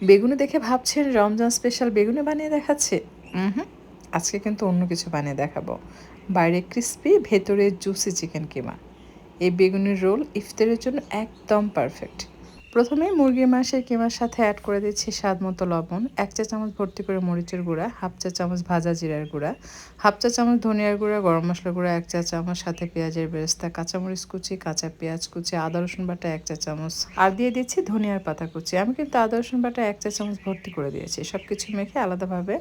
বেগুনি দেখে ভাবছেন রমজান স্পেশাল বেগুনি বানিয়ে দেখাচ্ছে। হুম, আজকে কিন্তু অন্য কিছু বানিয়ে দেখাবো। বাইরে ক্রিস্পি, ভেতরে জুসি চিকেন কিমা। এই বেগুনের রোল ইফতারের জন্য একদম পারফেক্ট। প্রথমে মুরগির মাংসের কিমার সাথে অ্যাড করে দিচ্ছি স্বাদ মতো লবণ, 1 চা চামচ ভর্তি করে মরিচের গুঁড়া, 1/2 চা চামচ ভাজা জিরার গুঁড়া, 1/2 চা চামচ ধনিয়ার গুঁড়া, গরম মশলা গুঁড়া 1 চা চামচ, সাথে পেঁয়াজের বেরেস্তা, কাঁচামরিচ কুচি, কাঁচা পেঁয়াজ কুচি, আদা রসুন বাটা 1 চা চামচ, আর দিয়ে দিচ্ছি ধনিয়ার পাতা কুচি। আমি কিন্তু আদা রসুন বাটা 1 চা চামচ ভর্তি করে দিয়েছি। সব কিছু মেখে আলাদাভাবে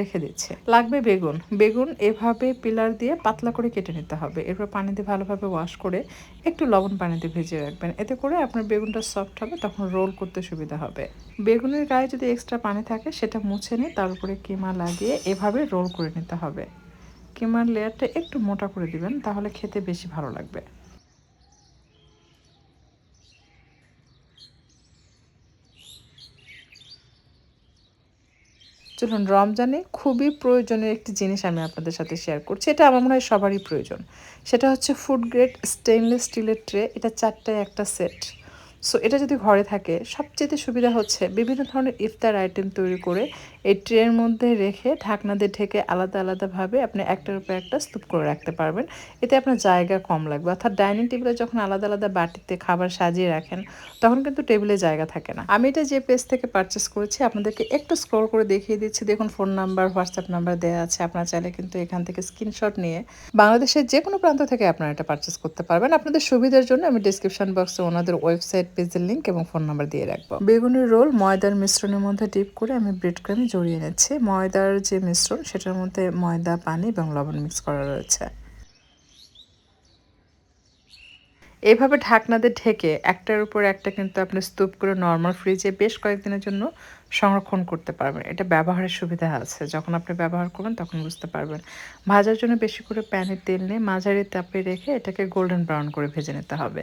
রেখে দিচ্ছে। লাগবে বেগুন। বেগুন এভাবে পিলার দিয়ে পাতলা করে কেটে নিতে হবে। এরপর পানি দিয়ে ভালোভাবে ওয়াশ করে একটু লবণ পানিতে ভিজিয়ে রাখবেন। এতে করে আপনার বেগুনটা সফট হবে, তখন রোল করতে সুবিধা হবে। বেগুনের গায়ে যদি এক্সট্রা পানি থাকে সেটা মুছে নিয়ে তার উপরে কিমা লাগিয়ে এভাবে রোল করে নিতে হবে। কিমার লেয়ারটা একটু মোটা করে দিবেন, তাহলে খেতে বেশি ভালো লাগবে। চলুন, রমজানে খুবই প্রয়োজনীয় একটি জিনিস আমি আপনাদের সাথে শেয়ার করছি। এটা আমার মনে হয় সবারই প্রয়োজন। সেটা হচ্ছে ফুড গ্রেড স্টেইনলেস স্টিলের ট্রে। এটা 4টায় একটা সেট। সো এটা যদি ঘরে থাকে সবচেয়ে সুবিধা হচ্ছে বিভিন্ন ধরনের ইফতার আইটেম তৈরি করে এই ট্রের মধ্যে রেখে ঢাকনা দিয়ে ঢেকে আলাদা আলাদাভাবে আপনি একটার উপর একটা স্তূপ করে রাখতে পারবেন। এতে আপনার জায়গা কম লাগবে। অর্থাৎ ডাইনিং টেবিলে যখন আলাদা আলাদা বাটিতে খাবার সাজিয়ে রাখেন তখন কিন্তু টেবিলে জায়গা থাকে না। আমি এটা যে পেজ থেকে পারচেস করেছি আপনাদেরকে একটু স্ক্রল করে দেখিয়ে দিচ্ছি। দেখুন, ফোন নাম্বার, হোয়াটসঅ্যাপ নাম্বার দেওয়া আছে। আপনারা চাইলে কিন্তু এখান থেকে স্ক্রিনশট নিয়ে বাংলাদেশের যে কোনো প্রান্ত থেকে আপনারা এটা পারচেস করতে পারবেন। আপনাদের সুবিধার জন্য আমি ডিসক্রিপশন বক্সে ওনাদের ওয়েবসাইট, পেজের লিঙ্ক এবং ফোন নাম্বার দিয়ে রাখবো। বেগুনের রোল ময়দার মিশ্রণের মধ্যে ডিপ করে আমি ব্রেড ক্রামে জড়িয়ে নিচ্ছি। ময়দার যে মিশ্রণ সেটার মধ্যে ময়দা, পানি এবং লবণ মিক্স করা রয়েছে। এভাবে ঢাকনা দিয়ে ঢেকে একটার উপর একটা কিন্তু আপনি স্তূপ করে নরমাল ফ্রিজে বেশ কয়েকদিনের জন্য সংরক্ষণ করতে পারবেন। এটা ব্যবহারের সুবিধা আছে। যখন আপনি ব্যবহার করবেন তখন বুঝতে পারবেন। ভাজার জন্য বেশি করে প্যানে তেল নিয়ে মাঝারি তাপে রেখে এটাকে গোল্ডেন ব্রাউন করে ভেজে নিতে হবে।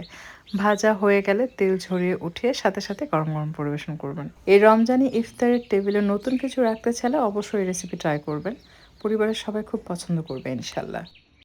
ভাজা হয়ে গেলে তেল ঝরিয়ে উঠিয়ে সাথে সাথে গরম গরম পরিবেশন করবেন। এই রমজানে ইফতারের টেবিলে নতুন কিছু রাখতে চাইলে অবশ্যই এই রেসিপি ট্রাই করবেন। পরিবারের সবাই খুব পছন্দ করবে ইনশাল্লাহ।